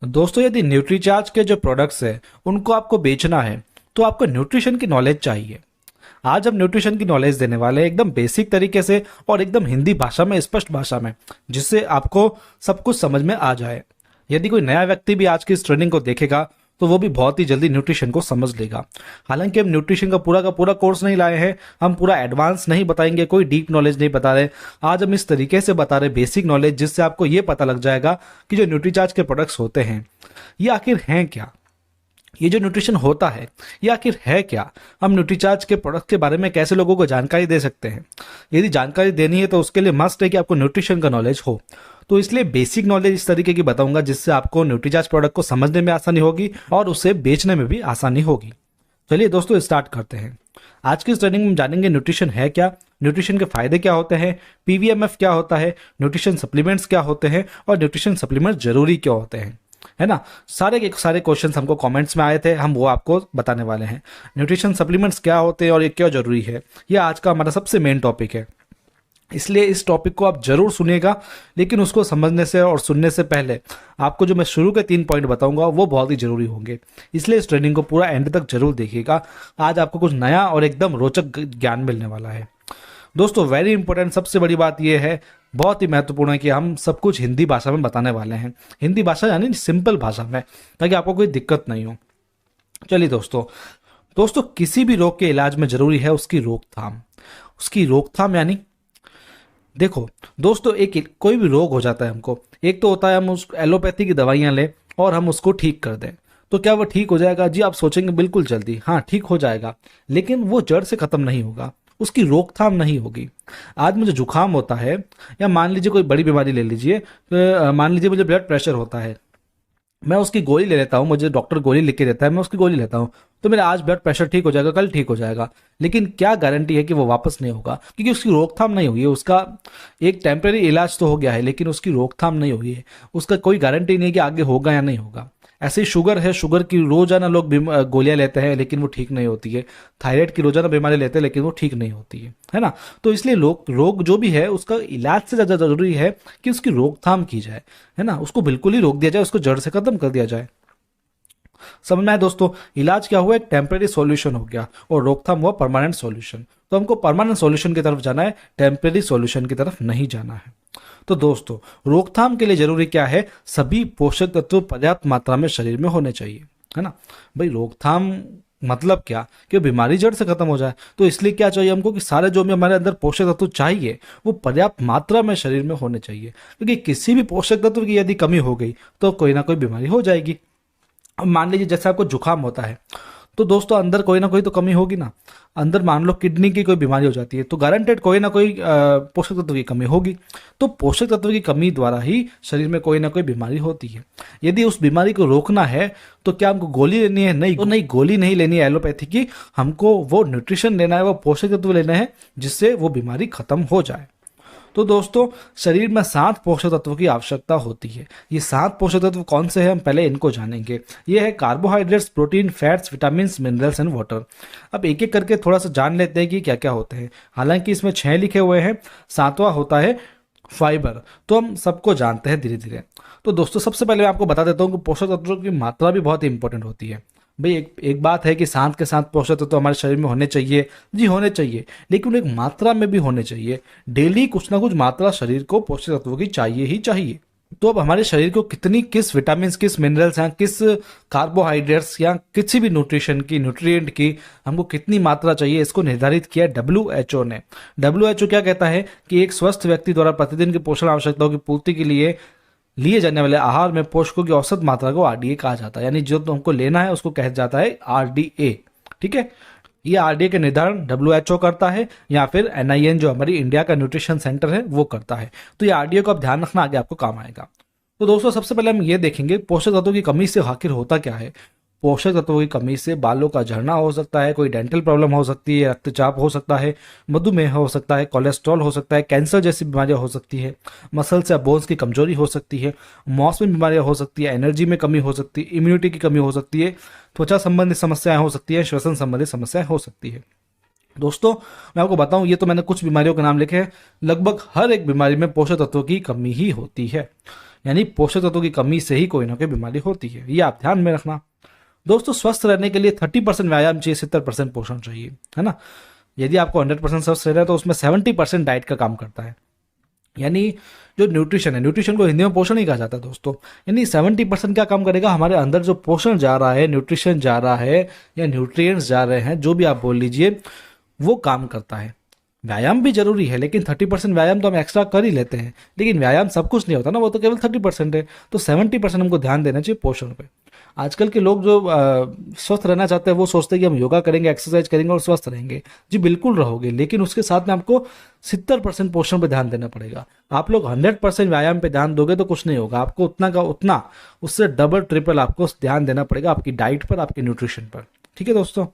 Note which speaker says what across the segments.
Speaker 1: दोस्तों, यदि न्यूट्रीचार्ज के जो प्रोडक्ट्स है उनको आपको बेचना है तो आपको न्यूट्रिशन की नॉलेज चाहिए। आज हम न्यूट्रिशन की नॉलेज देने वाले हैं एकदम बेसिक तरीके से और एकदम हिंदी भाषा में, स्पष्ट भाषा में, जिससे आपको सब कुछ समझ में आ जाए। यदि कोई नया व्यक्ति भी आज की इस ट्रेनिंग को देखेगा तो वो भी बहुत ही जल्दी न्यूट्रिशन को समझ लेगा। हालांकि हम न्यूट्रिशन का पूरा कोर्स नहीं लाए हैं, हम पूरा एडवांस नहीं बताएंगे, कोई डीप नॉलेज नहीं बता रहे। आज हम इस तरीके से बता रहे बेसिक नॉलेज, जिससे आपको ये पता लग जाएगा कि जो न्यूट्रीचार्ज के प्रोडक्ट्स होते हैं ये आखिर हैं क्या, ये जो न्यूट्रिशन होता है ये आखिर है क्या, हम न्यूट्रीचार्ज के प्रोडक्ट के बारे में कैसे लोगों को जानकारी दे सकते हैं। यदि जानकारी देनी है तो उसके लिए मस्ट है कि आपको न्यूट्रिशन का नॉलेज हो। तो इसलिए बेसिक नॉलेज इस तरीके की बताऊंगा जिससे आपको न्यूट्रीचार्ज प्रोडक्ट को समझने में आसानी होगी और उसे बेचने में भी आसानी होगी। चलिए दोस्तों, स्टार्ट करते हैं। आज की इस ट्रेनिंग में जानेंगे न्यूट्रिशन है क्या, न्यूट्रिशन के फायदे क्या होते हैं, पीवीएमएफ क्या होता है, न्यूट्रिशन सप्लीमेंट्स क्या होते हैं और न्यूट्रिशन सप्लीमेंट जरूरी क्यों होते हैं, है ना। सारे के सारे क्वेश्चंस हमको कमेंट्स में आए थे, हम वो आपको बताने वाले हैं। न्यूट्रिशन सप्लीमेंट्स क्या होते हैं और ये क्यों जरूरी है, ये आज का हमारा सबसे मेन टॉपिक है। इसलिए इस टॉपिक को आप जरूर सुनिएगा, लेकिन उसको समझने से और सुनने से पहले आपको जो मैं शुरू के 3 पॉइंट बताऊंगा वो बहुत ही जरूरी होंगे। इसलिए इस ट्रेनिंग को पूरा एंड तक जरूर देखिएगा। आज आपको कुछ नया और एकदम रोचक ज्ञान मिलने वाला है। दोस्तों, वेरी इंपॉर्टेंट, सबसे बड़ी बात यह है, बहुत ही महत्वपूर्ण है कि हम सब कुछ हिंदी भाषा में बताने वाले हैं। हिंदी भाषा यानी सिंपल भाषा में, ताकि आपको कोई दिक्कत नहीं हो। चलिए दोस्तों, किसी भी रोग के इलाज में जरूरी है उसकी रोकथाम। उसकी रोकथाम यानी, देखो दोस्तों, एक कोई भी रोग हो जाता है हमको, एक तो होता है हम उस एलोपैथी की दवाइयां लें और हम उसको ठीक कर दें। तो क्या वो ठीक हो जाएगा? जी, आप सोचेंगे बिल्कुल जल्दी, हाँ ठीक हो जाएगा, लेकिन वो जड़ से खत्म नहीं होगा, उसकी रोकथाम नहीं होगी। आज मुझे जुकाम होता है, या मान लीजिए कोई बड़ी बीमारी ले लीजिए, मान लीजिए मुझे ब्लड प्रेशर होता है, मैं उसकी गोली ले लेता हूँ, मुझे डॉक्टर गोली लिख के देता है, मैं उसकी गोली लेता हूँ, तो मेरा आज ब्लड प्रेशर ठीक हो जाएगा, कल ठीक हो जाएगा। लेकिन क्या गारंटी है कि वो वापस नहीं होगा? क्योंकि उसकी रोकथाम नहीं हुई है। उसका एक टेम्परेरी इलाज तो हो गया है, लेकिन उसकी रोकथाम नहीं हुई है। उसका कोई गारंटी नहीं है कि आगे होगा या नहीं होगा। ऐसे ही शुगर है, शुगर की रोजाना लोग गोलियां लेते हैं, लेकिन वो ठीक नहीं होती है। थायराइड की रोजाना बीमारी लेते हैं, लेकिन वो ठीक नहीं होती है ना। तो इसलिए रोग जो भी है उसका इलाज से ज्यादा जरूरी है कि उसकी रोकथाम की जाए, है ना। उसको बिल्कुल ही रोक दिया जाए, उसको जड़ से खत्म कर दिया जाए। समझ में आया दोस्तों? इलाज क्या हुआ? एक टेम्परेरी सॉल्यूशन हो गया और रोकथाम हुआ परमानेंट सॉल्यूशन। तो हमको परमानेंट सॉल्यूशन की तरफ जाना है, टेम्परेरी सॉल्यूशन की तरफ नहीं जाना है। तो दोस्तों, रोकथाम के लिए जरूरी क्या है? सभी पोषक तत्व पर्याप्त मात्रा में शरीर में होने चाहिए, है ना। भाई, रोकथाम मतलब क्या? कि बीमारी जड़ से खत्म हो जाए। तो इसलिए क्या चाहिए हमको? कि सारे जो भी हमारे अंदर पोषक तत्व चाहिए वो पर्याप्त मात्रा में शरीर में होने चाहिए, क्योंकि किसी भी पोषक तत्व की यदि कमी हो गई तो कोई ना कोई बीमारी हो जाएगी। अब मान लीजिए जैसे आपको जुकाम होता है, तो दोस्तों अंदर कोई ना कोई तो कमी होगी ना। अंदर मान लो किडनी की कोई बीमारी हो जाती है, तो गारंटेड कोई ना कोई पोषक तत्व की कमी होगी। तो पोषक तत्व की कमी द्वारा ही शरीर में कोई ना कोई बीमारी होती है। यदि उस बीमारी को रोकना है तो क्या हमको गोली लेनी है? नहीं, तो नहीं, गोली नहीं लेनी है एलोपैथी की। हमको वो न्यूट्रिशन लेना है, वो पोषक तत्व लेना है जिससे वो बीमारी खत्म हो जाए। तो दोस्तों, शरीर में 7 पोषक तत्वों की आवश्यकता होती है। ये 7 पोषक तत्व कौन से हैं, हम पहले इनको जानेंगे। ये है carbohydrates, protein, fats, vitamins, minerals and water. अब एक एक करके थोड़ा सा जान लेते हैं कि क्या क्या होते हैं। हालांकि इसमें 6 लिखे हुए हैं, 7वां होता है फाइबर। तो हम सबको जानते हैं धीरे धीरे। तो दोस्तों, सबसे पहले मैं आपको बता देता हूँ कि पोषक तत्वों की मात्रा भी बहुत इंपॉर्टेंट होती है। भाई, एक बात है कि 7 के 7 पोषक तत्व तो हमारे शरीर में होने चाहिए, जी होने चाहिए, लेकिन एक मात्रा में भी होने चाहिए। डेली कुछ ना कुछ मात्रा शरीर को पोषक तत्वों की चाहिए ही चाहिए। तो अब हमारे शरीर को कितनी, किस विटामिन, किस मिनरल्स या किस कार्बोहाइड्रेट्स या किसी भी न्यूट्रिशन की, न्यूट्रिएंट की हमको कितनी मात्रा चाहिए, इसको निर्धारित किया WHO ने। WHO क्या कहता है कि एक स्वस्थ व्यक्ति द्वारा प्रतिदिन की पोषण आवश्यकताओं की पूर्ति के लिए जाने वाले आहार में पोषकों की औसत मात्रा को RDA कहा जाता है। यानी जो हमको लेना है उसको कहा जाता है RDA। ठीक है, ये RDA के निर्धारण WHO करता है, या फिर NIN जो हमारी इंडिया का न्यूट्रिशन सेंटर है वो करता है। तो ये RDA को आप ध्यान रखना, आगे आपको काम आएगा। तो दोस्तों, सबसे पहले हम ये देखेंगे पोषक तत्वों की कमी से आखिर होता क्या है। पोषक तत्वों की कमी से बालों का झड़ना हो सकता है, कोई डेंटल प्रॉब्लम हो सकती है, रक्तचाप हो सकता है, मधुमेह हो सकता है, कोलेस्ट्रॉल हो सकता है, कैंसर जैसी बीमारियां हो सकती है, मसल्स या बोन्स की कमजोरी हो सकती है, मौसमी बीमारियां हो सकती है, एनर्जी में कमी हो सकती है, इम्यूनिटी की कमी हो सकती है, त्वचा संबंधी समस्याएं हो सकती है, श्वसन संबंधी समस्याएं हो सकती है। दोस्तों, मैं आपको बताऊं, ये तो मैंने कुछ बीमारियों के नाम लिखे हैं, लगभग हर एक बीमारी में पोषक तत्वों की कमी ही होती है। यानी पोषक तत्वों की कमी से ही कोई ना कोई बीमारी होती है, ये आप ध्यान में रखना। दोस्तों स्वस्थ रहने के लिए 30% व्यायाम चाहिए, 70% पोषण चाहिए, है ना। यदि आपको 100% स्वस्थ रहना है तो उसमें 70% डाइट का काम करता है। यानी जो न्यूट्रिशन है, न्यूट्रिशन को हिंदी में पोषण ही कहा जाता है दोस्तों। यानी 70% क्या काम करेगा, हमारे अंदर जो पोषण जा रहा है, न्यूट्रिशन जा रहा है या न्यूट्रिएंट्स जा रहे हैं, जो भी आप बोल लीजिए, वो काम करता है। व्यायाम भी जरूरी है, लेकिन 30% व्यायाम तो हम एक्स्ट्रा कर ही लेते हैं, लेकिन व्यायाम सब कुछ नहीं होता ना, वो तो केवल 30% है। तो 70% हमको ध्यान देना चाहिए पोषण पे। आजकल के लोग जो स्वस्थ रहना चाहते हैं वो सोचते हैं कि हम योगा करेंगे, एक्सरसाइज करेंगे और स्वस्थ रहेंगे। जी बिल्कुल रहोगे, लेकिन उसके साथ में आपको 70% पोषण पे ध्यान देना पड़ेगा। आप लोग 100% व्यायाम पे ध्यान दोगे तो कुछ नहीं होगा, आपको उतना का उतना, उससे डबल ट्रिपल आपको ध्यान देना पड़ेगा आपकी डाइट पर, आपके न्यूट्रिशन पर। ठीक है दोस्तों।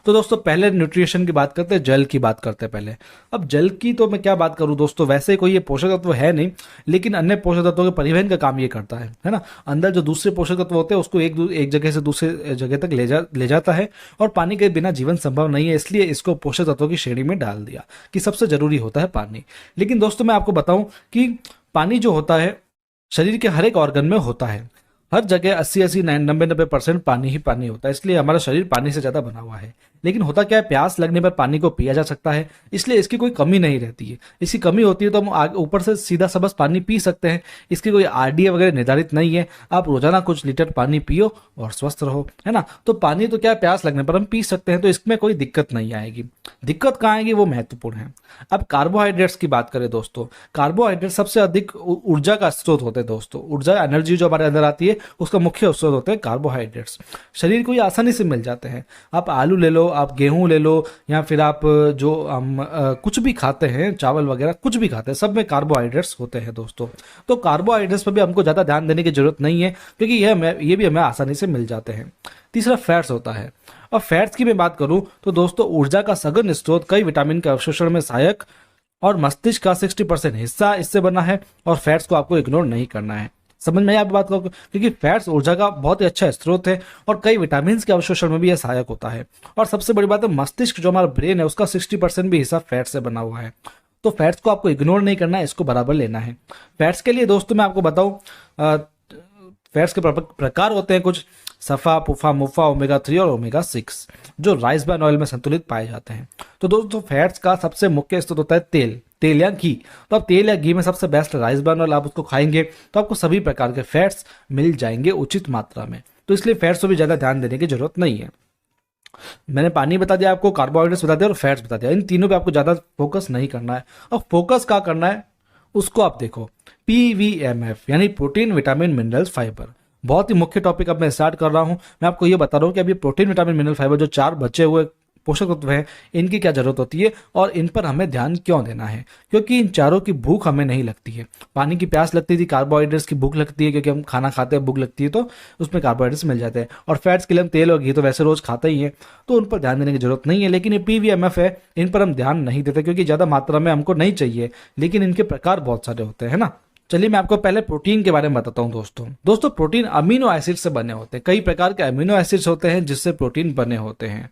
Speaker 1: तो दोस्तों पहले न्यूट्रिशन की बात करते हैं, जल की बात करते हैं पहले। अब जल की तो मैं क्या बात करूं दोस्तों, वैसे कोई ये पोषक तत्व है नहीं, लेकिन अन्य पोषक तत्वों के परिवहन का काम ये करता है ना। अंदर जो दूसरे पोषक तत्व होते हैं उसको एक जगह से दूसरे जगह तक ले जाता है, और पानी के बिना जीवन संभव नहीं है, इसलिए इसको पोषक तत्वों की श्रेणी में डाल दिया कि सबसे जरूरी होता है पानी। लेकिन दोस्तों मैं आपको बताऊं कि पानी जो होता है शरीर के हर एक ऑर्गन में होता है, हर जगह 80-80 90-90% पानी ही पानी होता है, इसलिए हमारा शरीर पानी से ज्यादा बना हुआ है। लेकिन होता क्या है, प्यास लगने पर पानी को पिया जा सकता है, इसलिए इसकी कोई कमी नहीं रहती है। इसकी कमी होती है तो हम ऊपर से सीधा सा बस पानी पी सकते हैं, इसकी कोई आरडीए वगैरह निर्धारित नहीं है। आप रोजाना कुछ लीटर पानी पियो और स्वस्थ रहो, है ना। तो पानी तो क्या, प्यास लगने पर हम पी सकते हैं, तो इसमें कोई दिक्कत नहीं आएगी। दिक्कत कहाँ आएगी वो महत्वपूर्ण है। अब कार्बोहाइड्रेट्स की बात करें दोस्तों, कार्बोहाइड्रेट सबसे अधिक ऊर्जा का स्रोत होते हैं दोस्तों। ऊर्जा, एनर्जी जो हमारे अंदर आती है उसका मुख्य स्रोत होते हैं कार्बोहाइड्रेट्स। शरीर को ये आसानी से मिल जाते हैं। आप आलू ले लो, आप गेहूं ले लो, या फिर आप जो हम कुछ भी खाते हैं, चावल वगैरह कुछ भी खाते हैं, सब में कार्बोहाइड्रेट्स होते हैं दोस्तों। तो कार्बोहाइड्रेट्स पर भी हमको ज्यादा ध्यान देने की जरूरत नहीं है, क्योंकि ये भी हमें आसानी से मिल जाते हैं। तीसरा फैट्स होता है। और फैट्स की मैं बात करूं तो दोस्तों ऊर्जा का सघन स्रोत, कई विटामिन के अवशोषण में सहायक, और मस्तिष्क का 60% हिस्सा इससे बना है, और फैट्स को आपको इग्नोर नहीं करना है। समझ में आई आप बात को, क्योंकि फैट्स ऊर्जा का बहुत ही अच्छा स्रोत है और कई विटामिन के अवशोषण में भी यह सहायक होता है। और सबसे बड़ी बात है, मस्तिष्क जो हमारा ब्रेन है उसका 60% भी हिस्सा फैट से बना हुआ है। तो फैट्स को आपको इग्नोर नहीं करना है, इसको बराबर लेना है। फैट्स के लिए दोस्तों मैं आपको बताऊं, फैट्स के प्रकार होते हैं कुछ, सफा, पुफा, मुफा, ओमेगा 3 और ओमेगा 6, जो राइस ब्रान ऑयल में संतुलित पाए जाते हैं। तो दोस्तों फैट्स का सबसे मुख्य स्रोत होता है तेल या घी। तो आप तेल या घी में सबसे बेस्ट राइस ब्रान ऑयल, आप उसको खाएंगे तो आपको सभी प्रकार के फैट्स मिल जाएंगे उचित मात्रा में। तो इसलिए फैट्स को भी ज्यादा ध्यान देने की जरूरत नहीं है। मैंने पानी बता दिया आपको, कार्बोहाइड्रेट्स बता दिया और फैट्स बता दिया। इन तीनों पे आपको ज्यादा फोकस नहीं करना है। और फोकस क्या करना है उसको आप देखो, PVMF यानी प्रोटीन, विटामिन, मिनरल्स, फाइबर। बहुत ही मुख्य टॉपिक अब मैं स्टार्ट कर रहा हूं। मैं आपको ये बता रहा हूं कि अभी प्रोटीन, विटामिन, मिनरल, फाइबर जो 4 बचे हुए पोषक तत्व हैं, इनकी क्या जरूरत होती है और इन पर हमें ध्यान क्यों देना है। क्योंकि इन चारों की भूख हमें नहीं लगती है। पानी की प्यास लगती थी, कार्बोहाइड्रेट्स की भूख लगती है, क्योंकि हम खाना खाते हैं, भूख लगती है तो उसमें कार्बोहाइड्रेट्स मिल जाते हैं। और फैट्स के लिए हम तेल और घी तो वैसे रोज खाते ही हैं, तो उन पर ध्यान देने की जरूरत नहीं है। लेकिन ये PVMF है, इन पर हम ध्यान नहीं देते क्योंकि ज्यादा मात्रा में हमको नहीं चाहिए, लेकिन इनके प्रकार बहुत सारे होते हैं ना। चलिए मैं आपको पहले प्रोटीन के बारे में बताता हूं दोस्तों प्रोटीन अमीनो एसिड से बने होते हैं। कई प्रकार के अमीनो एसिड्स होते हैं जिससे प्रोटीन बने होते हैं।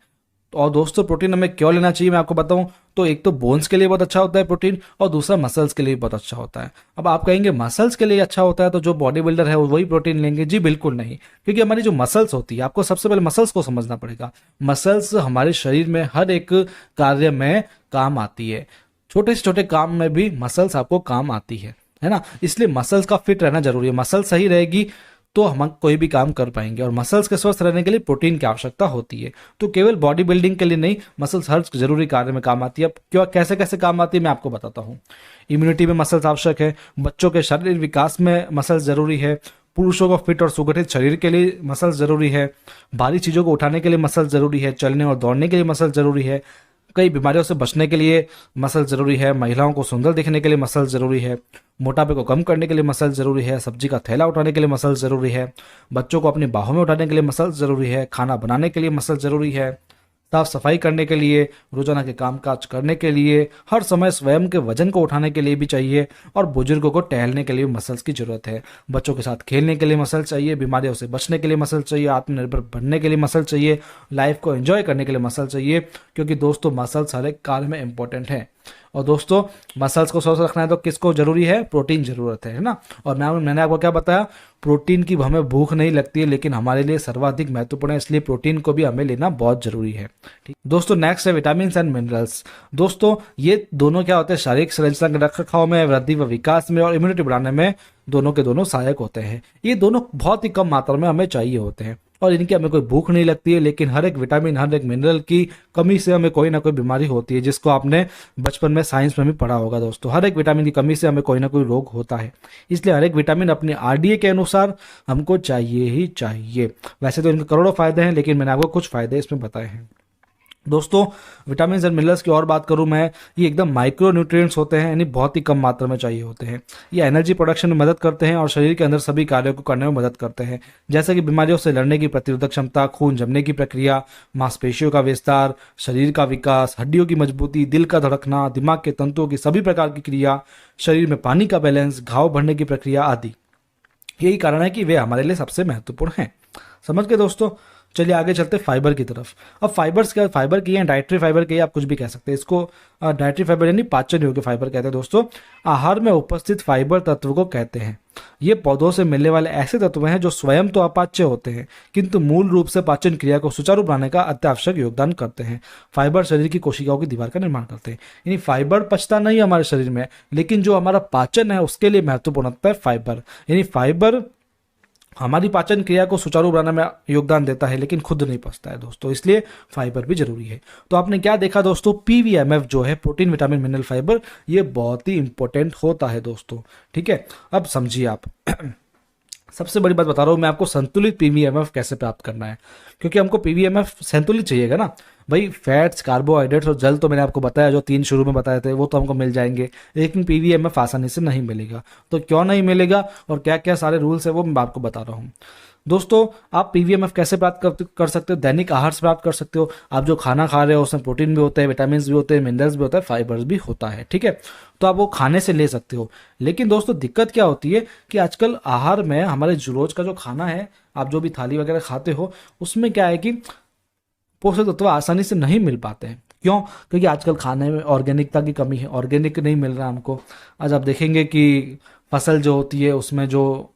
Speaker 1: और दोस्तों प्रोटीन हमें क्यों लेना चाहिए मैं आपको बताऊं, तो एक तो बोन्स के लिए बहुत अच्छा होता है प्रोटीन, और दूसरा मसल्स के लिए बहुत अच्छा होता है। अब आप कहेंगे मसल्स के लिए अच्छा होता है तो जो बॉडी बिल्डर है वही प्रोटीन लेंगे। जी बिल्कुल नहीं, क्योंकि हमारी जो मसल्स होती है, आपको सबसे पहले मसल्स को समझना पड़ेगा। मसल्स हमारे शरीर में हर एक कार्य में काम आती है, छोटे से छोटे काम में भी मसल्स आपको काम आती है ना। इसलिए मसल्स का फिट रहना जरूरी है। मसल सही रहेगी तो हम कोई भी काम कर पाएंगे, और मसल्स के स्वस्थ रहने के लिए प्रोटीन की आवश्यकता होती है। तो केवल बॉडी बिल्डिंग के लिए नहीं, मसल्स हर जरूरी कार्य में काम आती है। क्यों, कैसे कैसे काम आती है मैं आपको बताता हूँ। इम्यूनिटी में मसल्स आवश्यक है, बच्चों के शारीरिक विकास में मसल्स जरूरी है, पुरुषों को फिट और सुगठित शरीर के लिए मसल्स जरूरी है, भारी चीजों को उठाने के लिए मसल्स जरूरी है, चलने और दौड़ने के लिए मसल्स जरूरी है, कई बीमारियों से बचने के लिए मसल जरूरी है, महिलाओं को सुंदर दिखने के लिए मसल जरूरी है, मोटापे को कम करने के लिए मसल जरूरी है, सब्जी का थैला उठाने के लिए मसल जरूरी है, बच्चों को अपनी बाहों में उठाने के लिए मसल जरूरी है, खाना बनाने के लिए मसल जरूरी है, साफ सफाई करने के लिए, रोजाना के कामकाज करने के लिए, हर समय स्वयं के वजन को उठाने के लिए भी चाहिए, और बुजुर्गों को टहलने के लिए मसल्स की जरूरत है। बच्चों के साथ खेलने के लिए मसल चाहिए, बीमारियों से बचने के लिए मसल चाहिए, आत्मनिर्भर बनने के लिए मसल चाहिए, लाइफ को एंजॉय करने के लिए मसल चाहिए, क्योंकि दोस्तों मसल्स हर एक काल में इंपॉर्टेंट है। और दोस्तों मसल्स को स्वस्थ रखना है तो किसको जरूरी है? प्रोटीन जरूरत है ना। और मैंने आपको क्या बताया, प्रोटीन की हमें भूख नहीं लगती है, लेकिन हमारे लिए सर्वाधिक महत्वपूर्ण है, इसलिए प्रोटीन को भी हमें लेना बहुत जरूरी है। ठीक दोस्तों, नेक्स्ट है विटामिन एंड मिनरल्स। दोस्तों ये दोनों क्या होते हैं? शारीरिक संरचना के रखरखाव में, वृद्धि व विकास में और इम्यूनिटी बढ़ाने में दोनों के दोनों सहायक होते हैं। ये दोनों बहुत ही कम मात्रा में हमें चाहिए होते हैं और इनकी हमें कोई भूख नहीं लगती है, लेकिन हर एक विटामिन, हर एक मिनरल की कमी से हमें कोई ना कोई बीमारी होती है, जिसको आपने बचपन में साइंस में भी पढ़ा होगा। दोस्तों हर एक विटामिन की कमी से हमें कोई ना कोई रोग होता है, इसलिए हर एक विटामिन अपने आरडीए के अनुसार हमको चाहिए ही चाहिए। वैसे तो इनके करोड़ों फायदे हैं, लेकिन मैंने आपको कुछ फायदे इसमें बताए हैं। दोस्तों विटामिन एंड मिनरल्स की और बात करूं मैं, ये एकदम माइक्रो न्यूट्रिएंट्स होते हैं, यानी बहुत ही कम मात्रा में चाहिए होते हैं। ये एनर्जी प्रोडक्शन में मदद करते हैं और शरीर के अंदर सभी कार्यों को करने में मदद करते हैं, जैसे कि बीमारियों से लड़ने की प्रतिरोधक क्षमता, खून जमने की प्रक्रिया, मांसपेशियों का विस्तार, शरीर का विकास, हड्डियों की मजबूती, दिल का धड़कना, दिमाग के तंतुओं की सभी प्रकार की क्रिया, शरीर में पानी का बैलेंस, घाव भरने की प्रक्रिया आदि। यही कारण है कि वे हमारे लिए सबसे महत्वपूर्ण हैं। समझ गए दोस्तों? चलिए आगे चलते फाइबर की तरफ। अब फाइबर्स क्या, फाइबर की है, डाइटरी फाइबर की, आप कुछ भी कह सकते हैं इसको। डाइटरी फाइबर यानी पाचन योग्य फाइबर कहते हैं दोस्तों। आहार में उपस्थित फाइबर तत्व को कहते हैं। ये पौधों से मिलने वाले ऐसे तत्व हैं जो स्वयं तो अपाच्य होते हैं, किंतु मूल रूप से पाचन क्रिया को सुचारू बनाने का अत्यावश्यक योगदान करते हैं। फाइबर शरीर की कोशिकाओं की दीवार का निर्माण करते हैं, यानी फाइबर पचता नहीं हमारे शरीर में, लेकिन जो हमारा पाचन है उसके लिए महत्वपूर्ण होता है फाइबर। यानी फाइबर हमारी पाचन क्रिया को सुचारू बनाने में योगदान देता है, लेकिन खुद नहीं पचता है दोस्तों, इसलिए फाइबर भी जरूरी है। तो आपने क्या देखा दोस्तों, पीवीएमएफ जो है, प्रोटीन विटामिन मिनरल फाइबर, ये बहुत ही इंपॉर्टेंट होता है दोस्तों। ठीक है, अब समझिए आप सबसे बड़ी बात बता रहा हूं मैं आपको, संतुलित पीवीएमएफ कैसे प्राप्त करना है, क्योंकि हमको पीवीएमएफ संतुलित चाहिएगा ना भाई। फैट्स, कार्बोहाइड्रेट्स और जल तो मैंने आपको बताया, जो 3 शुरू में बताए थे वो तो हमको मिल जाएंगे, लेकिन पीवीएमएफ आसानी से नहीं मिलेगा। तो क्यों नहीं मिलेगा और क्या क्या सारे रूल्स है वो मैं आपको बता रहा हूँ। दोस्तों आप पीवीएमएफ कैसे प्राप्त कर सकते हो? दैनिक आहार से प्राप्त कर सकते हो। आप जो खाना खा रहे हो उसमें प्रोटीन भी होता है, विटामिन भी होते हैं, मिनरल्स भी होता है, फाइबर्स भी होता है। ठीक है, तो आप वो खाने से ले सकते हो। लेकिन दोस्तों दिक्कत क्या होती है कि आजकल आहार में हमारे रोज का जो खाना है, आप जो भी थाली वगैरह खाते हो, उसमें क्या है कि पोषक तत्व आसानी से नहीं मिल पाते हैं। क्यों? क्योंकि आजकल खाने में ऑर्गेनिकता की कमी है, ऑर्गेनिक नहीं मिल रहा हमको। आज आप देखेंगे कि फसल जो होती है उसमें जो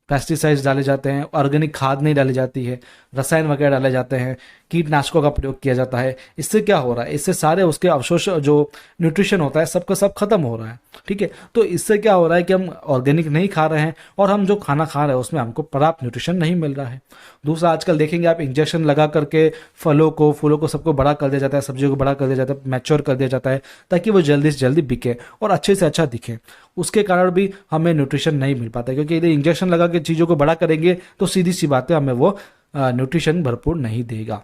Speaker 1: पेस्टिसाइड्स डाले जाते हैं, ऑर्गेनिक खाद नहीं डाली जाती है, रसायन वगैरह डाले जाते हैं, कीटनाशकों का प्रयोग किया जाता है। इससे क्या हो रहा है? इससे सारे उसके अवशोष जो न्यूट्रिशन होता है सबका सब खत्म हो रहा है। ठीक है, तो इससे क्या हो रहा है कि हम ऑर्गेनिक नहीं खा रहे हैं और हम जो खाना खा रहे हैं उसमें हमको पर्याप्त न्यूट्रिशन नहीं मिल रहा है। दूसरा, आजकल देखेंगे आप, इंजेक्शन लगा करके फलों को सबको बड़ा कर दिया जाता है, सब्जियों को बड़ा कर दिया जाता है, मैच्योर कर दिया जाता है, ताकि वो जल्दी से जल्दी बिके और अच्छे से अच्छा दिखे। उसके कारण भी हमें न्यूट्रिशन नहीं मिल पाता है, क्योंकि यदि इंजेक्शन लगा के चीज़ों को बड़ा करेंगे तो सीधी सी बात है, हमें वो न्यूट्रिशन भरपूर नहीं देगा।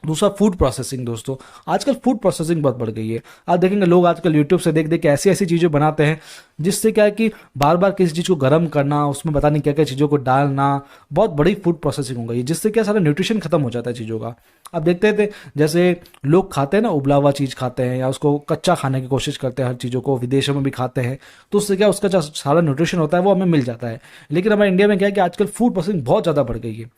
Speaker 1: दूसरा, फूड प्रोसेसिंग। दोस्तों आजकल फूड प्रोसेसिंग बहुत बढ़ गई है। आप देखेंगे लोग आजकल यूट्यूब से देख देख के ऐसी ऐसी चीज़ें बनाते हैं, जिससे क्या है कि बार बार किसी चीज़ को गर्म करना, उसमें पता नहीं क्या क्या चीज़ों को डालना, बहुत बड़ी फूड प्रोसेसिंग हो गई है, जिससे क्या सारा न्यूट्रिशन खत्म हो जाता है चीज़ों का। आप देखते थे जैसे लोग खाते हैं ना, उबला हुआ चीज़ खाते हैं या उसको कच्चा खाने की कोशिश करते हैं, हर चीज़ों को विदेशों में भी खाते हैं, तो उससे क्या उसका जो सारा न्यूट्रिशन होता है वो हमें मिल जाता है। लेकिन हमारे इंडिया में क्या है कि आजकल फूड प्रोसेसिंग बहुत ज़्यादा बढ़ गई है।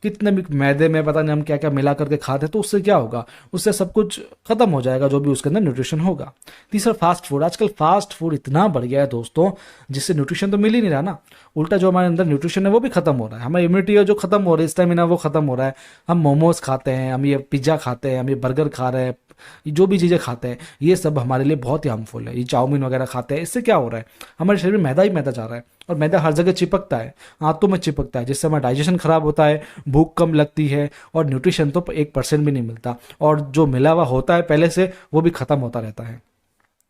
Speaker 1: कितने भी मैदे में पता नहीं हम क्या क्या मिला करके खाते, तो उससे क्या होगा, उससे सब कुछ खत्म हो जाएगा जो भी उसके अंदर न्यूट्रिशन होगा। तीसरा, फास्ट फूड। आजकल फास्ट फूड इतना बढ़ गया है दोस्तों, जिससे न्यूट्रिशन तो मिल ही नहीं रहा ना, उल्टा जो हमारे अंदर न्यूट्रिशन है वो भी खत्म हो रहा है। हमारी इम्यूनिटी जो खत्म हो रही है, स्टेमिना वो खत्म हो रहा है। हम मोमोज खाते हैं, हम ये पिज्ज़ा खाते हैं, हम ये बर्गर खा रहे हैं, जो भी चीज़ें खाते हैं ये सब हमारे लिए बहुत ही हार्मफुल है। ये चाउमीन वगैरह खाते हैं, इससे क्या हो रहा है, हमारे शरीर में मैदा ही मैदा जा रहा है, और मैदा हर जगह चिपकता है, आंतों में चिपकता है, जिससे हमारा डाइजेशन खराब होता है, भूख कम लगती है, और न्यूट्रिशन तो 1% भी नहीं मिलता, और जो मिला हुआ होता है पहले से वो भी खत्म होता रहता है।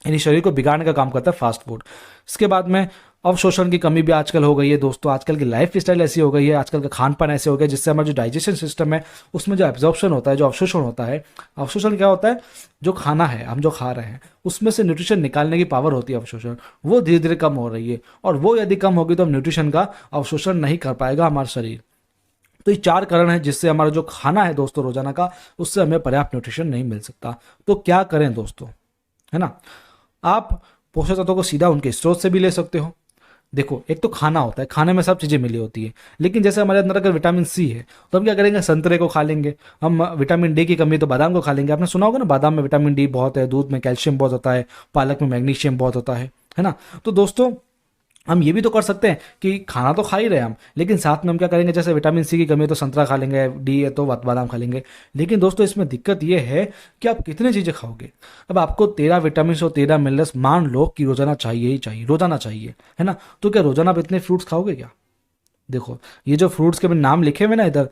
Speaker 1: यानी शरीर को बिगाड़ने का काम करता है फास्ट फूड। इसके बाद में अवशोषण की कमी भी आजकल हो गई है दोस्तों। आजकल की लाइफ स्टाइल ऐसी हो गई है, आजकल का खान पान ऐसे हो गया, जिससे हमारा जो डाइजेशन सिस्टम है उसमें जो एब्जॉर्प्शन होता है, जो अवशोषण होता है, अवशोषण क्या होता है, जो खाना है हम जो खा रहे हैं उसमें से न्यूट्रिशन निकालने की पावर होती है अवशोषण, वो धीरे धीरे कम हो रही है, और वो यदि कम होगी तो हम न्यूट्रिशन का अवशोषण नहीं कर पाएगा हमारा शरीर। तो ये 4 कारण है जिससे हमारा जो खाना है दोस्तों रोजाना का, उससे हमें पर्याप्त न्यूट्रिशन नहीं मिल सकता। तो क्या करें दोस्तों, है ना। आप पोषक तत्वों को सीधा उनके स्रोत से भी ले सकते हो। देखो, एक तो खाना होता है, खाने में सब चीज़ें मिली होती है, लेकिन जैसे हमारे अंदर अगर विटामिन सी है तो हम क्या करेंगे, संतरे को खा लेंगे। हम विटामिन डी की कमी तो बादाम को खा लेंगे। आपने सुना होगा ना, बादाम में विटामिन डी बहुत है, दूध में कैल्शियम बहुत होता है, पालक में मैग्नीशियम बहुत होता है ना। तो दोस्तों हम ये भी तो कर सकते हैं कि खाना तो खा ही रहे हैं हम, लेकिन साथ में हम क्या करेंगे, जैसे विटामिन सी की कमी है तो संतरा खा लेंगे, डी है तो बादाम खा लेंगे। लेकिन दोस्तों इसमें दिक्कत ये है कि आप कितनी चीज़ें खाओगे। अब आपको 13 विटामिन और 13 मिनरल्स मान लो कि रोजाना चाहिए ही चाहिए, रोजाना चाहिए, है ना। तो क्या रोजाना आप इतने फ्रूट्स खाओगे क्या। देखो, ये जो फ्रूट्स के मैंने नाम लिखे हुए ना इधर,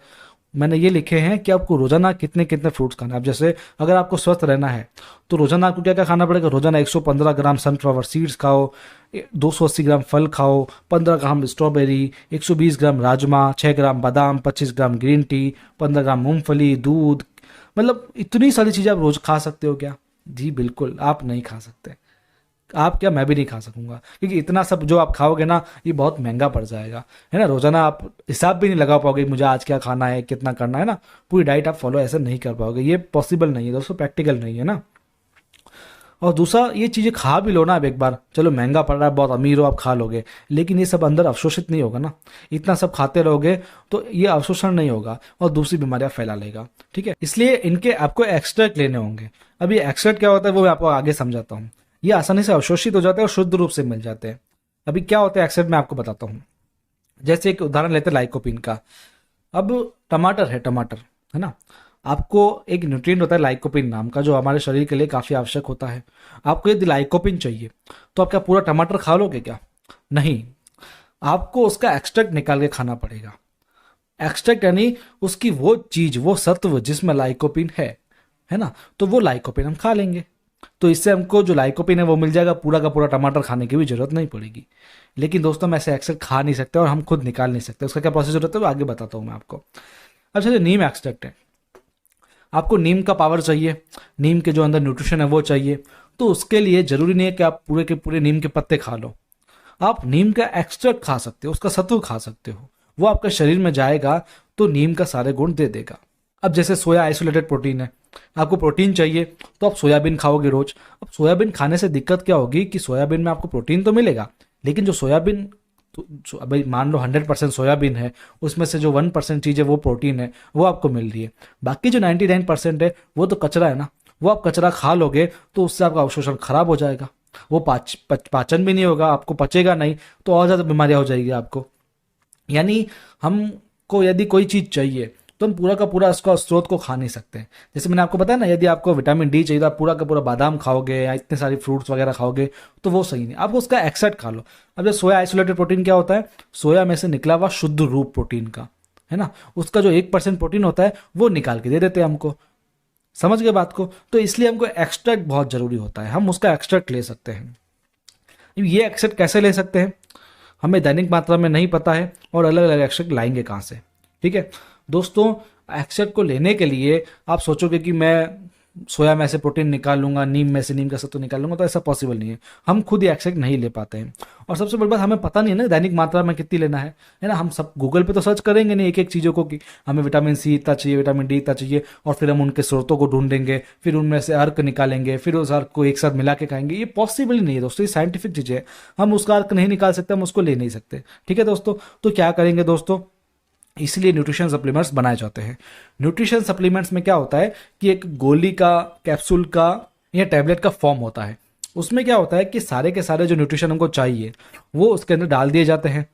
Speaker 1: मैंने ये लिखे हैं कि आपको रोजाना कितने कितने फ्रूट्स खाना है। अब जैसे अगर आपको स्वस्थ रहना है तो रोजाना आपको क्या क्या खाना पड़ेगा, रोजाना 115 ग्राम सनफ्लावर सीड्स खाओ, 280 ग्राम फल खाओ, 15 ग्राम स्ट्रॉबेरी, 120 ग्राम राजमा, 6 ग्राम बादाम, 25 ग्राम ग्रीन टी, 15 ग्राम मूंगफली, दूध। मतलब इतनी सारी चीज़ें आप रोज खा सकते हो क्या। जी बिल्कुल आप नहीं खा सकते। आप क्या, मैं भी नहीं खा सकूंगा, क्योंकि इतना सब जो आप खाओगे ना ये बहुत महंगा पड़ जाएगा, है ना। रोजाना आप हिसाब भी नहीं लगा पाओगे मुझे आज क्या खाना है, कितना करना है ना। पूरी डाइट आप फॉलो ऐसे नहीं कर पाओगे, ये पॉसिबल नहीं है दोस्तों, प्रैक्टिकल नहीं है ना। और दूसरा, ये चीज़ें खा भी लो ना आप एक बार, चलो महंगा पड़ रहा है, बहुत अमीर हो आप खा लोगे, लेकिन ये सब अंदर अवशोषित नहीं होगा ना। इतना सब खाते रहोगे तो ये अवशोषण नहीं होगा और दूसरी बीमारियां फैला लेगा, ठीक है। इसलिए इनके आपको एक्सट्रैक्ट लेने होंगे। अब ये एक्सट्रैक्ट क्या होता है वो मैं आपको आगे समझाता हूँ। ये आसानी से अवशोषित हो जाते हैं और शुद्ध रूप से मिल जाते हैं। अभी क्या होता है एक्सट्रैक्ट, मैं आपको बताता हूँ। जैसे एक उदाहरण लेते हैं लाइकोपिन का। अब टमाटर है, टमाटर, है ना। आपको एक न्यूट्रिएंट होता है लाइकोपिन नाम का, जो हमारे शरीर के लिए काफ़ी आवश्यक होता है। आपको यदि लाइकोपिन चाहिए तो आप क्या पूरा टमाटर खा लोगे क्या, नहीं। आपको उसका एक्सट्रैक्ट निकाल के खाना पड़ेगा। एक्सट्रैक्ट यानी उसकी वो चीज, वो सत्व जिसमें लाइकोपिन है ना, तो वो लाइकोपिन हम खा लेंगे। तो इससे हमको जो लाइकोपिन है वो मिल जाएगा, पूरा का पूरा टमाटर खाने की भी जरूरत नहीं पड़ेगी। लेकिन दोस्तों हम ऐसे एक्सट्रैक्ट खा नहीं सकते और हम खुद निकाल नहीं सकते। उसका क्या प्रोसीजर होता है वो आगे बताता हूँ मैं आपको। अच्छा, जो नीम एक्सट्रैक्ट है, आपको नीम का पावर चाहिए, नीम के जो अंदर न्यूट्रिशन है वो चाहिए। तो उसके लिए जरूरी नहीं है कि आप पूरे के पूरे नीम के पत्ते खा लो। आप नीम का एक्सट्रैक्ट खा सकते हो, उसका सत्व खा सकते हो, वो आपके शरीर में जाएगा तो नीम का सारे गुण दे देगा। अब जैसे सोया आइसोलेटेड प्रोटीन है, आपको प्रोटीन चाहिए तो आप सोयाबीन खाओगे रोज। अब सोयाबीन खाने से दिक्कत क्या होगी कि सोयाबीन में आपको प्रोटीन तो मिलेगा, लेकिन जो सोयाबीन, तो भाई मान लो 100% सोयाबीन है, उसमें से जो 1% चीज़ है वो प्रोटीन है, वो आपको मिल रही है। बाकी जो 99% है वो तो कचरा है ना। वो आप कचरा खा लोगे तो उससे आपका अवशोषण खराब हो जाएगा, वो पाचन भी नहीं होगा, आपको पचेगा नहीं, तो और ज़्यादा बीमारियां हो जाएगी आपको। यानी हमको यदि कोई चीज़ चाहिए तो हम पूरा का पूरा उसका स्रोत को खा नहीं सकते। जैसे मैंने आपको बताया ना, यदि आपको विटामिन डी चाहिए तो आप पूरा का पूरा बादाम खाओगे या इतने सारी फ्रूट्स वगैरह खाओगे तो वो सही नहीं, आप उसका एक्सट्रैक्ट खा लो। अब जो सोया आइसोलेटेड प्रोटीन क्या होता है, सोया में से निकला हुआ शुद्ध रूप प्रोटीन का, है ना, उसका जो 1% प्रोटीन होता है वो निकाल के दे देते हैं हमको। समझ गए बात को। तो इसलिए हमको एक्सट्रैक्ट बहुत जरूरी होता है, हम उसका एक्सट्रैक्ट ले सकते हैं। ये एक्सट्रैक्ट कैसे ले सकते हैं, हमें दैनिक मात्रा में नहीं पता है और अलग अलग एक्सट्रैक्ट लाएंगे कहाँ से, ठीक है दोस्तों। एक्सट्रैक्ट को लेने के लिए आप सोचोगे कि मैं सोया में से प्रोटीन निकाल लूंगा, नीम में से नीम का सत्व निकाल लूंगा, तो ऐसा पॉसिबल नहीं है। हम खुद ही एक्सट्रैक्ट नहीं ले पाते हैं। और सबसे बड़ी बात, हमें पता नहीं है ना दैनिक मात्रा में कितनी लेना है ना। हम सब गूगल पे तो सर्च करेंगे नहीं एक एक चीज़ों को कि हमें विटामिन सी इतना चाहिए, विटामिन डी इतना चाहिए, और फिर हम उनके स्रोतों को ढूंढेंगे, फिर उनमें से अर्क निकालेंगे, फिर उस अर्क को एक साथ मिला के खाएंगे। ये पॉसिबल ही नहीं है दोस्तों, ये साइंटिफिक चीज़ है। हम उसका अर्क नहीं निकाल सकते, हम उसको ले नहीं सकते, ठीक है दोस्तों। तो क्या करेंगे दोस्तों, इसलिए न्यूट्रिशन सप्लीमेंट्स बनाए जाते हैं। न्यूट्रिशन सप्लीमेंट्स में क्या होता है कि एक गोली का, कैप्सूल का या टैबलेट का फॉर्म होता है। उसमें क्या होता है कि सारे के सारे जो न्यूट्रिशन हमको चाहिए वो उसके अंदर डाल दिए जाते हैं।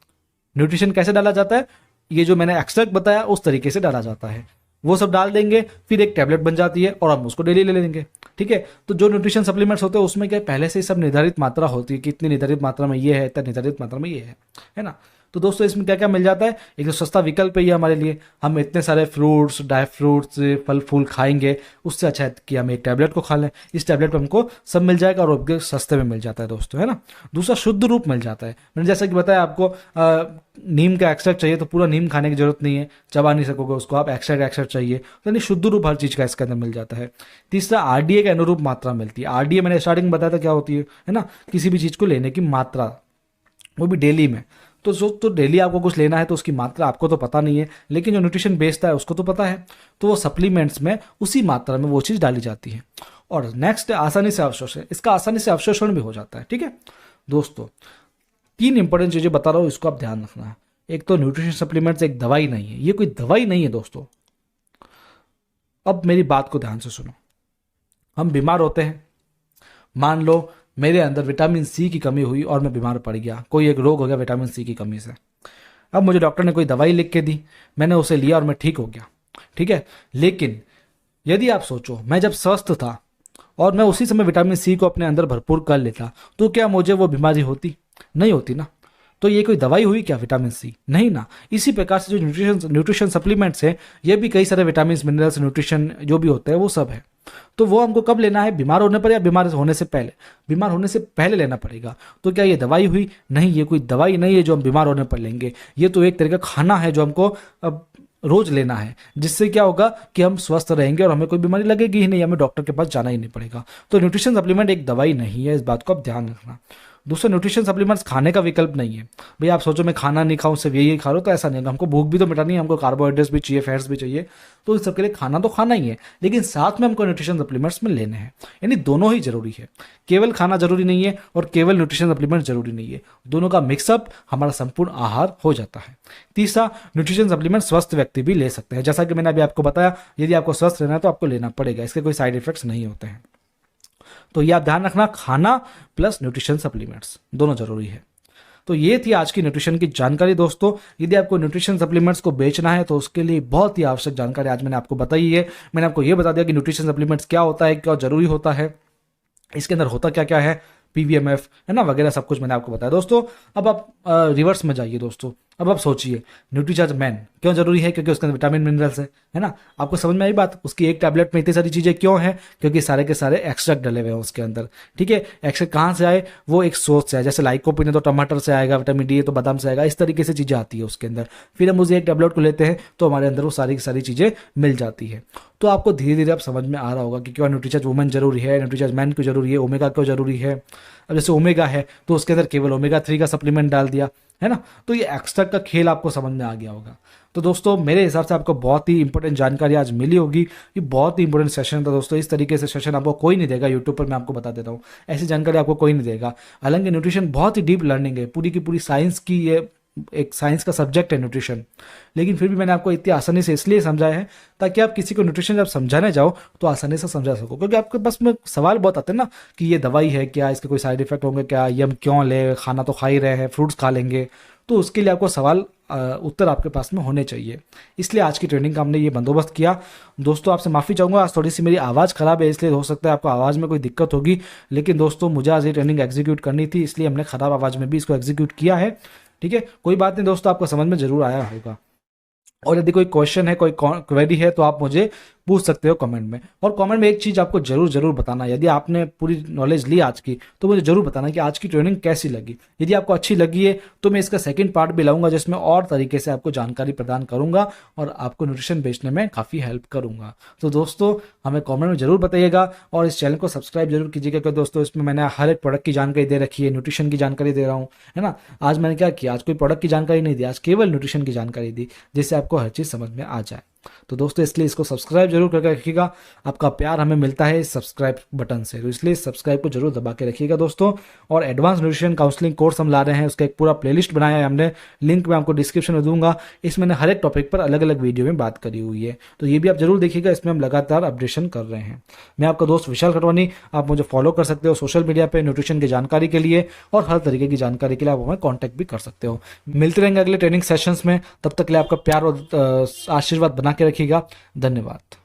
Speaker 1: न्यूट्रिशन कैसे डाला जाता है, ये जो मैंने एक्सट्रैक्ट बताया उस तरीके से डाला जाता है। वो सब डाल देंगे, फिर एक टैबलेट बन जाती है और हम उसको डेली ले लेंगे, ठीक है। तो जो न्यूट्रिशन सप्लीमेंट्स होते हैं उसमें क्या पहले से ही सब निर्धारित मात्रा होती है कि इतनी निर्धारित मात्रा में ये है, इतना निर्धारित मात्रा में ये है ना। तो दोस्तों इसमें क्या क्या मिल जाता है, एक तो सस्ता विकल्प है ये हमारे लिए। हम इतने सारे फ्रूट्स, ड्राई फ्रूट्स, फल फूल खाएंगे, उससे अच्छा है कि हम एक टैबलेट को खा लें। इस टैबलेट पर हमको सब मिल जाएगा और वो सस्ते में मिल जाता है दोस्तों, है ना। दूसरा, शुद्ध रूप मिल जाता है। मैंने जैसा कि बताया आपको, नीम का एक्सट्रैक्ट चाहिए तो पूरा नीम खाने की जरूरत नहीं है, चबा नहीं सकोगे उसको, आप एक्सट्रैक्ट चाहिए तो यानी शुद्ध रूप हर चीज़ का इसके अंदर मिल जाता है। तीसरा, आरडीए के अनुरूप मात्रा मिलती है। आरडीए मैंने स्टार्टिंग में बताया था क्या होती है ना, किसी भी चीज़ को लेने की मात्रा, वो भी डेली में। तो जो तो डेली आपको कुछ लेना है तो उसकी मात्रा आपको तो पता नहीं है, लेकिन जो न्यूट्रिशन बेचता है उसको तो पता है। तो वो सप्लीमेंट्स में उसी मात्रा में वो चीज़ डाली जाती है। और नेक्स्ट आसानी से अवशोषण, इसका आसानी से अवशोषण भी हो जाता है। ठीक है दोस्तों, 3 इंपॉर्टेंट चीजें बता रहा हूँ, इसको आप ध्यान रखना है। एक तो न्यूट्रिशन सप्लीमेंट्स एक दवाई नहीं है, ये कोई दवाई नहीं है दोस्तों। अब मेरी बात को ध्यान से सुनो। हम बीमार होते हैं, मान लो मेरे अंदर विटामिन सी की कमी हुई और मैं बीमार पड़ गया, कोई एक रोग हो गया विटामिन सी की कमी से। अब मुझे डॉक्टर ने कोई दवाई लिख के दी, मैंने उसे लिया और मैं ठीक हो गया। ठीक है, लेकिन यदि आप सोचो मैं जब स्वस्थ था और मैं उसी समय विटामिन सी को अपने अंदर भरपूर कर लेता, तो क्या मुझे वो बीमारी होती? नहीं होती ना। तो ये कोई दवाई हुई क्या विटामिन सी? नहीं ना। इसी प्रकार से जो न्यूट्रिशन सप्लीमेंट्स है, ये भी कई सारे विटामिन मिनरल्स न्यूट्रिशन जो भी होते हैं वो सब है। तो वो हमको कब लेना है? बीमार होने पर या बीमार होने से पहले? बीमार होने से पहले लेना पड़ेगा। तो क्या ये दवाई हुई? नहीं, ये कोई दवाई नहीं है जो हम बीमार होने पर लेंगे। ये तो एक तरह का खाना है जो हमको अब रोज लेना है, जिससे क्या होगा कि हम स्वस्थ रहेंगे और हमें कोई बीमारी लगेगी ही नहीं, हमें डॉक्टर के पास जाना ही नहीं पड़ेगा। तो न्यूट्रिशन सप्लीमेंट एक दवाई नहीं है, इस बात को आप ध्यान रखना। दूसरा, न्यूट्रिशन सप्लीमेंट्स खाने का विकल्प नहीं है। भाई आप सोचो मैं खाना नहीं खाऊं सिर्फ यही खा रहा हूं, तो ऐसा नहीं है। हमको भूख भी तो मिटानी है, हमको कार्बोहाइड्रेट्स भी चाहिए, फैट्स भी चाहिए। तो इस सबके लिए खाना तो खाना ही है, लेकिन साथ में हमको न्यूट्रिशन सप्लीमेंट्स में लेने हैं। यानी दोनों ही जरूरी है, केवल खाना जरूरी नहीं है और केवल न्यूट्रिशन सप्लीमेंट जरूरी नहीं है। दोनों का मिक्सअप हमारा संपूर्ण आहार हो जाता है। तीसरा, न्यूट्रिशन सप्लीमेंट स्वस्थ व्यक्ति भी ले सकते हैं। जैसा कि मैंने अभी आपको बताया, यदि आपको स्वस्थ रहना है तो आपको लेना पड़ेगा, इसके कोई साइड इफेक्ट्स नहीं होते हैं। तो ये आप ध्यान रखना, खाना प्लस न्यूट्रिशन सप्लीमेंट्स दोनों जरूरी है। तो ये थी आज की न्यूट्रिशन की जानकारी दोस्तों। यदि आपको न्यूट्रिशन सप्लीमेंट्स को बेचना है तो उसके लिए बहुत ही आवश्यक जानकारी आज मैंने आपको बताई है। मैंने आपको ये बता दिया कि न्यूट्रिशन सप्लीमेंट्स क्या होता है, क्या जरूरी होता है, इसके अंदर होता क्या क्या है, पीवीएमएफ है ना, वगैरह सब कुछ मैंने आपको बताया दोस्तों। अब आप रिवर्स में जाइए दोस्तों। अब आप सोचिए न्यूट्रीचार्ज मैन क्यों जरूरी है? क्योंकि उसके अंदर विटामिन मिनरल्स है ना। आपको समझ में आई बात? उसकी एक टैबलेट में इतनी सारी चीजें क्यों है? क्योंकि सारे के सारे एक्सट्रैक्ट डले हुए हैं उसके अंदर। ठीक है, एक्सट्रैक्ट कहाँ से आए? वो एक सोर्स से आए, जैसे लाइकोपिन है तो टमाटर से आएगा, विटामिन डी है तो बादाम से आएगा, इस तरीके से चीजें आती है उसके अंदर। फिर हम उस एक टैबलेट को लेते हैं तो हमारे अंदर वो सारी की सारी चीजें मिल जाती है। तो आपको धीरे धीरे अब समझ में आ रहा होगा कि क्यों न्यूट्रीचार्ज वुमेन जरूरी है, न्यूट्रीचार्ज मैन क्यों जरूरी है, ओमेगा क्यों जरूरी है। अब जैसे ओमेगा है तो उसके अंदर केवल ओमेगा 3 का सप्लीमेंट डाल दिया है ना। तो ये एक्सट्रैक्ट का खेल आपको समझ में आ गया होगा। तो दोस्तों मेरे हिसाब से आपको बहुत ही इंपॉर्टेंट जानकारी आज मिली होगी। ये बहुत ही इंपॉर्टेंट सेशन था दोस्तों। इस तरीके से सेशन आपको कोई नहीं देगा यूट्यूब पर, मैं आपको बता देता हूँ। ऐसी जानकारी आपको कोई नहीं देगा। हालांकि न्यूट्रिशन बहुत ही डीप लर्निंग है, पूरी की पूरी साइंस की, ये एक साइंस का सब्जेक्ट है न्यूट्रिशन। लेकिन फिर भी मैंने आपको इतनी आसानी से इसलिए समझाया है ताकि आप किसी को न्यूट्रिशन जब समझाने जाओ तो आसानी से समझा सको। क्योंकि आपके पास में सवाल बहुत आते हैं ना कि ये दवाई है क्या, इसके कोई साइड इफेक्ट होंगे क्या, ये हम क्यों ले, खाना तो खा ही रहे हैं, फ्रूट्स खा लेंगे। तो उसके लिए आपको सवाल उत्तर आपके पास में होने चाहिए। इसलिए आज की ट्रेनिंग का हमने ये बंदोबस्त किया। दोस्तों आपसे माफ़ी चाहूँगा, आज थोड़ी सी मेरी आवाज़ ख़राब है, इसलिए हो सकता है आपको आवाज़ में कोई दिक्कत होगी। लेकिन दोस्तों मुझे आज ये ट्रेनिंग एग्जीक्यूट करनी थी, इसलिए हमने ख़राब आवाज़ में भी इसको एग्जीक्यूट किया है। ठीक है, कोई बात नहीं दोस्तों, आपको समझ में जरूर आया होगा। और यदि कोई क्वेश्चन है, कोई क्वेरी है तो आप मुझे पूछ सकते हो कमेंट में। और कमेंट में एक चीज़ आपको जरूर बताना, यदि आपने पूरी नॉलेज ली आज की तो मुझे जरूर बताना कि आज की ट्रेनिंग कैसी लगी। यदि आपको अच्छी लगी है तो मैं इसका सेकंड पार्ट भी लाऊंगा जिसमें और तरीके से आपको जानकारी प्रदान करूंगा और आपको न्यूट्रिशन बेचने में काफ़ी हेल्प करूंगा। तो दोस्तों हमें कमेंट में जरूर बताइएगा और इस चैनल को सब्सक्राइब जरूर कीजिएगा, क्योंकि दोस्तों इसमें मैंने हर एक प्रोडक्ट की जानकारी दे रखी है, न्यूट्रिशन की जानकारी दे रहा हूँ, है ना। आज मैंने क्या किया, आज कोई प्रोडक्ट की जानकारी नहीं दी, आज केवल न्यूट्रिशन की जानकारी दी, जिससे आपको हर चीज़ समझ में आ जाए। तो दोस्तों इसलिए इसको सब्सक्राइब जरूर करके रखिएगा। आपका प्यार हमें मिलता है इस सब्सक्राइब बटन से, तो इसलिए सब्सक्राइब को जरूर दबा के रखिएगा दोस्तों। और एडवांस न्यूट्रिशन काउंसलिंग कोर्स हम ला रहे हैं, उसका एक पूरा प्लेलिस्ट बनाया है हमने, लिंक मैं आपको डिस्क्रिप्शन में दूंगा। इसमें मैंने हर एक टॉपिक पर अलग अलग वीडियो में बात करी हुई है, तो ये भी आप जरूर देखिएगा। इसमें हम लगातार अपडेशन कर रहे हैं। मैं आपका दोस्त विशाल खटवानी, आप मुझे फॉलो कर सकते हो सोशल मीडिया पे न्यूट्रिशन की जानकारी के लिए, और हर तरीके की जानकारी के लिए आप हमें कॉन्टैक्ट भी कर सकते हो। मिलते रहेंगे अगले ट्रेनिंग सेशंस में, तब तक के लिए आपका प्यार और आशीर्वाद बना के रखिएगा। धन्यवाद।